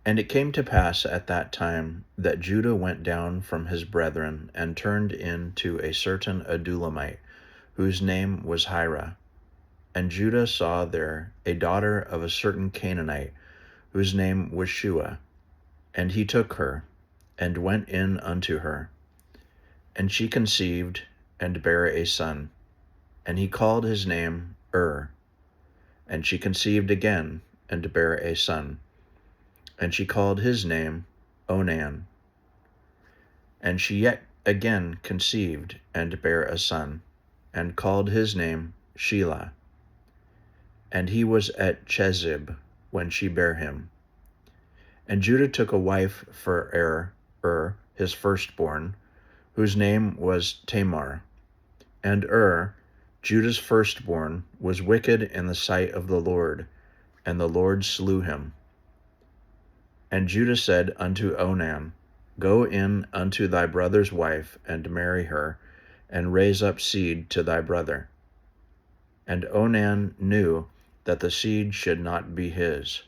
And it came to pass at that time that Judah went down from his brethren and turned in to a certain Adulamite, whose name was Hira. And Judah saw there a daughter of a certain Canaanite, whose name was Shua. And he took her, and went in unto her. And she conceived, and bare a son. And he called his name And she conceived again, and bare a son. And she called his name Onan. And she yet again conceived, and bare a son, and called his name Shelah. And he was at Chezib when she bare him. And Judah took a wife for his firstborn, whose name was Tamar. And Judah's firstborn, was wicked in the sight of the Lord, and the Lord slew him. And Judah said unto Onan, Go in unto thy brother's wife, and marry her, and raise up seed to thy brother. And Onan knew that the seed should not be his.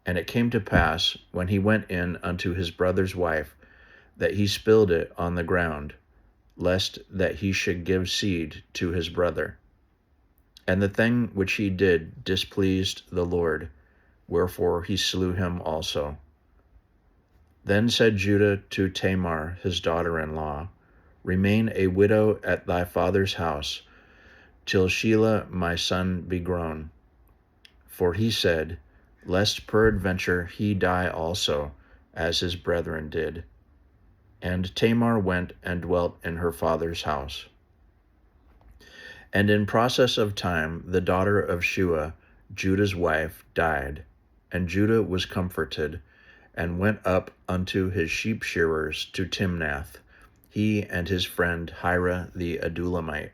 And it came to pass, when he went in unto his brother's wife, that he spilled it on the ground, lest that he should give seed to his brother. And the thing which he did displeased the Lord, wherefore he slew him also. Then said Judah to Tamar his daughter-in-law, Remain a widow at thy father's house, till Shelah my son be grown. For he said, Lest peradventure he die also, as his brethren did. And Tamar went and dwelt in her father's house. And in process of time the daughter of Shua, Judah's wife, died, and Judah was comforted, and went up unto his sheep shearers to Timnath, he and his friend Hira the Adulamite.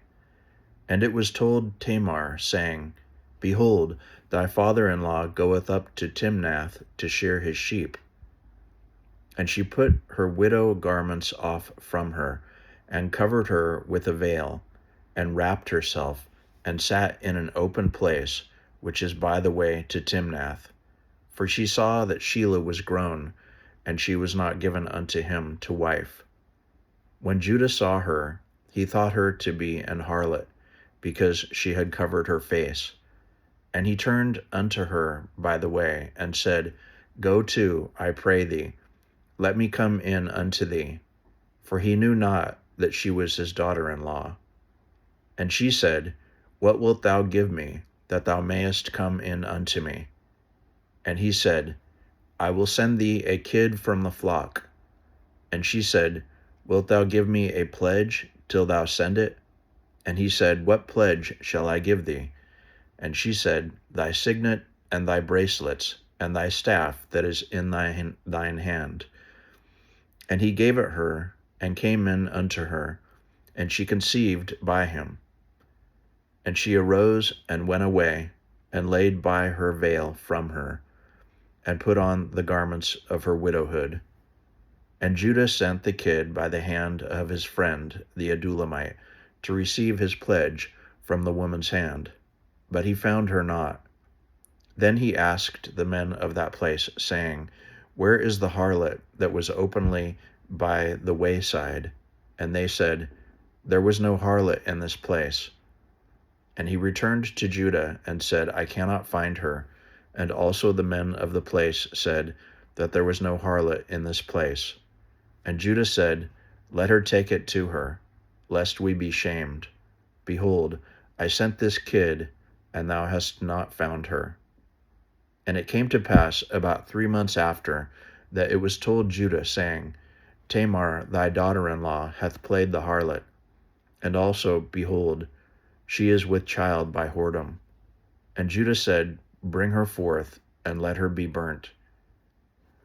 And it was told Tamar, saying, Behold, thy father-in-law goeth up to Timnath to shear his sheep. And she put her widow garments off from her, and covered her with a veil, and wrapped herself, and sat in an open place, which is by the way to Timnath. For she saw that Shelah was grown, and she was not given unto him to wife. When Judah saw her, he thought her to be an harlot, because she had covered her face. And he turned unto her by the way, and said, Go to, I pray thee, let me come in unto thee. For he knew not that she was his daughter-in-law. And she said, What wilt thou give me, that thou mayest come in unto me? And he said, I will send thee a kid from the flock. And she said, Wilt thou give me a pledge till thou send it? And he said, What pledge shall I give thee? And she said, Thy signet, and thy bracelets, and thy staff that is in thine hand. And he gave it her, and came in unto her, and she conceived by him. And she arose and went away, and laid by her veil from her, and put on the garments of her widowhood. And Judah sent the kid by the hand of his friend the Adulamite to receive his pledge from the woman's hand, but he found her not. Then he asked the men of that place, saying, Where is the harlot that was openly by the wayside? And they said, There was no harlot in this place. And he returned to Judah and said, I cannot find her. And also the men of the place said that there was no harlot in this place. And Judah said, Let her take it to her, lest we be shamed. Behold, I sent this kid, and thou hast not found her. And it came to pass about 3 months after, that it was told Judah, saying, Tamar thy daughter-in-law hath played the harlot. And also, behold, she is with child by whoredom. And Judah said, Bring her forth, and let her be burnt.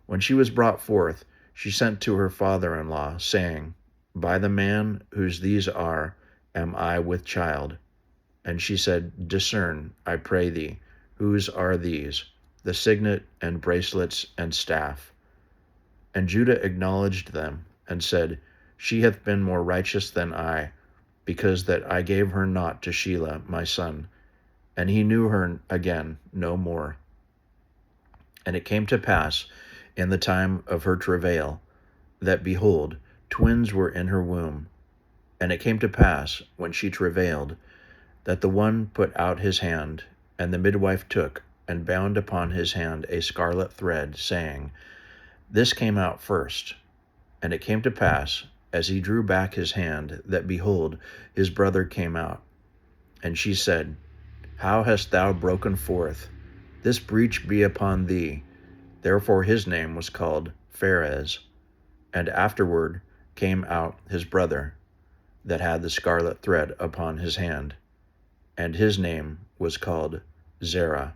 When she was brought forth, she sent to her father-in-law, saying, By the man whose these are, am I with child. And she said, Discern, I pray thee, whose are these, the signet and bracelets and staff. And Judah acknowledged them, and said, She hath been more righteous than I, because that I gave her not to Shelah my son. And he knew her again no more. And it came to pass, in the time of her travail, that behold, twins were in her womb. And it came to pass, when she travailed, that the one put out his hand, and the midwife took and bound upon his hand a scarlet thread, saying, This came out first. And it came to pass, as he drew back his hand, that behold, his brother came out. And she said, How hast thou broken forth? This breach be upon thee. Therefore his name was called Pharez. And afterward came out his brother, that had the scarlet thread upon his hand, and his name was called Zerah.